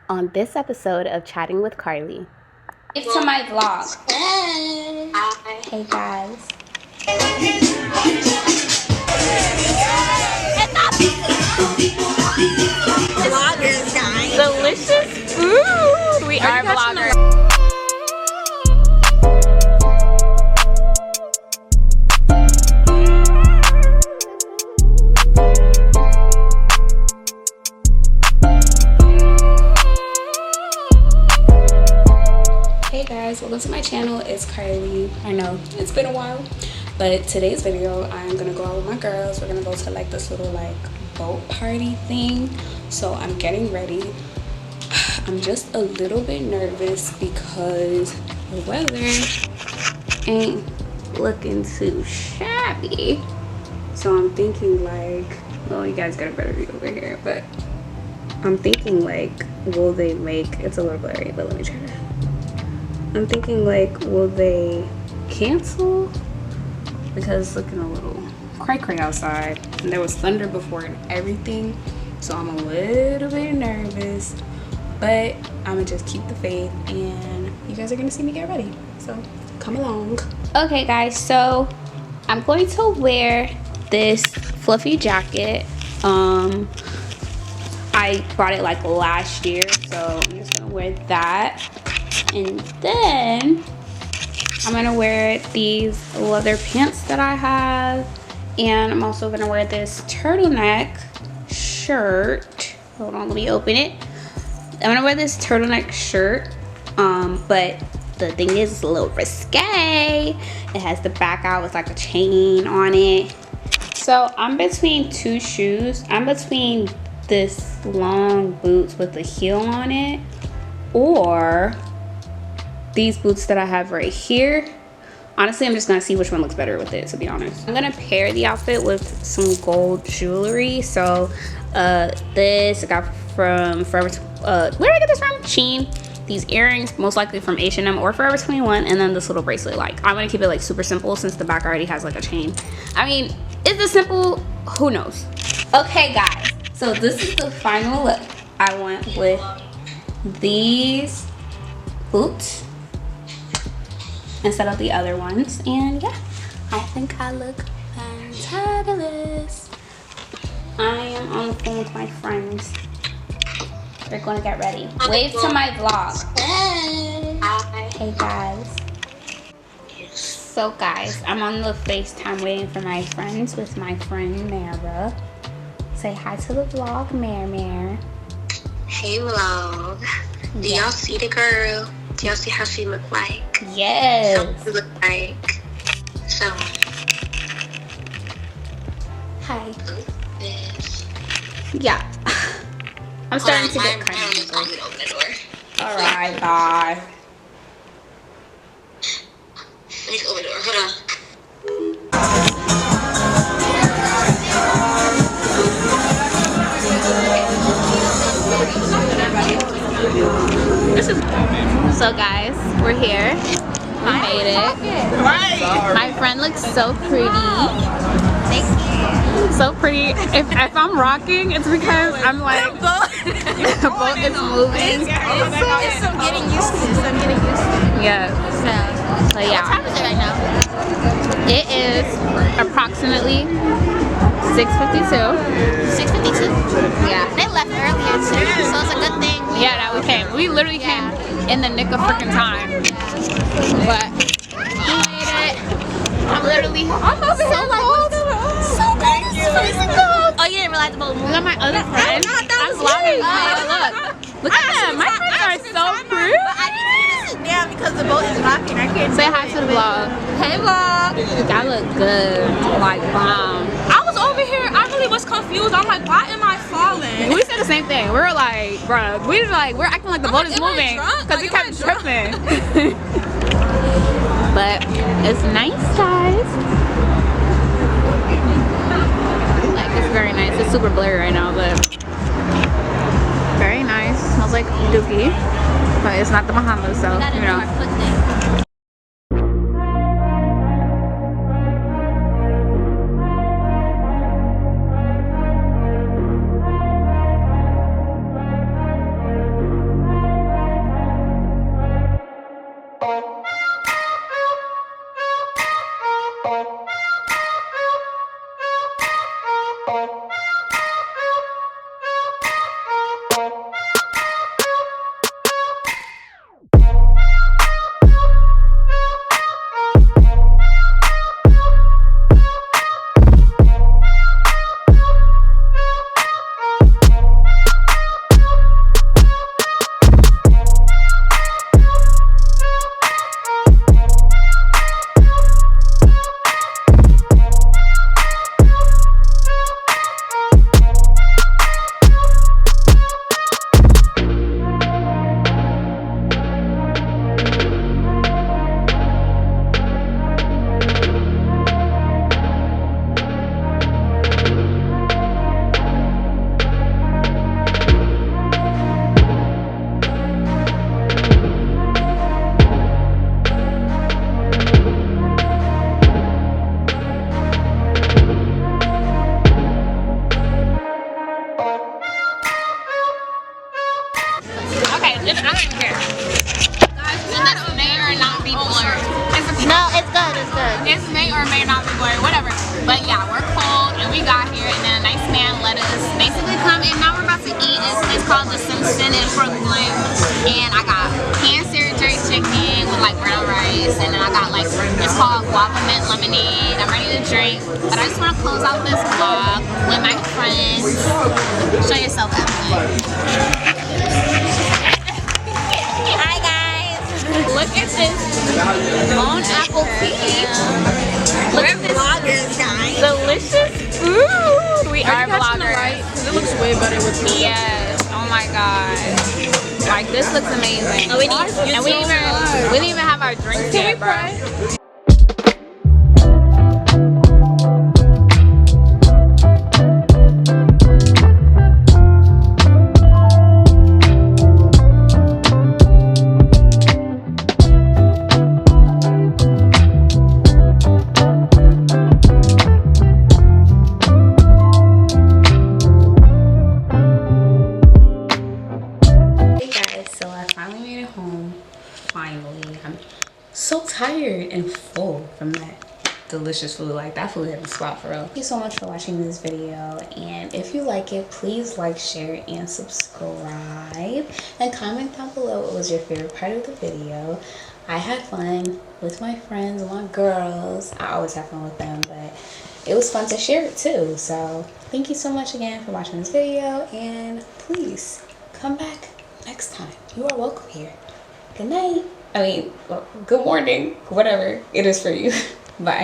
on this episode of Chatting with Carly. It's to my vlog. Hey. Hey guys. Vloggers, guys. Delicious food. We are vloggers. Hey guys, welcome to my channel. It's Carly. I know it's been a while, but today's video I'm gonna go out with my girls. We're gonna go to like this little like boat party thing, so I'm getting ready. I'm just a little bit nervous because the weather ain't looking too shabby, so I'm thinking like, well, you guys got a better view over here, but I'm thinking like, will they make, it's a little blurry, but let me try to, I'm thinking like, will they cancel? Because it's looking a little cray-cray outside, and there was thunder before and everything, so I'm a little bit nervous, but I'm gonna just keep the faith and you guys are gonna see me get ready, so come along. Okay guys, so I'm going to wear this fluffy jacket. I bought it like last year, so I'm just gonna wear that. And then I'm gonna wear these leather pants that I have, and I'm also gonna wear this turtleneck shirt. Hold on, let me open it. I'm gonna wear this turtleneck shirt, but the thing is, it's a little risque. It has the back out with like a chain on it. So I'm between two shoes. I'm between this long boots with a heel on it, or these boots that I have right here. Honestly, I'm just gonna see which one looks better with it, to be honest. I'm gonna pair the outfit with some gold jewelry. So this I got from Forever, where did I get this from? Shein. These earrings, most likely from H&M or Forever 21, and then this little bracelet. Like, I'm gonna keep it like super simple since the back already has like a chain. I mean, is this simple? Who knows? Okay guys, so this is the final look. I went with these boots instead of the other ones, and yeah, I think I look fantabulous. I am on the phone with my friends. They're gonna get ready. Wave to my vlog. Hey guys. So guys, I'm on the FaceTime waiting for my friends with my friend Mara. Say hi to the vlog, Mare. Hey vlog. Do y'all see the girl? Do y'all see how she look like? Yes. How she look like? So. Hi. This. Yeah. I'm starting to get kind of hungry. Alright, bye. Let me open the door. Hold on. So guys, we're here. We made it. My friend looks so pretty. Thank you. So pretty. If I'm rocking, it's because I'm like, the boat is moving. It's so getting used to this. I'm getting used to it. Yeah. So yeah. What time is it right now? It is approximately 6:52. 6:52. Yeah. They left earlier too, so it's a good thing. Yeah, that we came. We literally came in the nick of freaking time. But we made it. I'm literally so cold. So cold. Oh, you didn't realize the boat moved? Look at my other friend. I'm vlogging. Look at them. My friends are so cute. I need you to sit down because the boat is rocking. I can't Say hi to the vlog. Hey vlog. Y'all look good. Like bomb. I was over here, I really was confused. I'm like, why am I falling? We said the same thing. We were like, bruh, we're acting like the boat is moving because we kept tripping. But it's nice, guys. Like, it's very nice. It's super blurry right now, but very nice. Smells like dookie, but it's not the Bahamas, so you know. Okay, just, I don't care. Guys, this may or not be blurred. No, it's good. It's good. This may or may not be blurred, whatever. But yeah, we're cold and we got here and then a nice man let us basically come and now we're about to eat. It's called the Simpson in Grwm. And I got pan-seared jerk chicken with like brown rice and then I got like, it's called guava mint lemonade. I'm ready to drink. But I just want to close out this vlog with my friends. Show yourself, Evelyn. Hi guys. Look at this blown apple tea. Look at this delicious food. We are vloggers. It looks way better with me. Yes. Oh my god. Like this looks amazing. Oh, we didn't even have our drinks yet, bro. So tired and full from that delicious food. Like that food hit the spot for real. Thank you so much for watching this video, and if you like it, please like, share, and subscribe, and comment down below what was your favorite part of the video. I had fun with my friends, my girls. I always have fun with them, but it was fun to share it too. So thank you so much again for watching this video, and please come back next time. You are welcome here. Good night. I mean, well, good morning, whatever it is for you. Bye.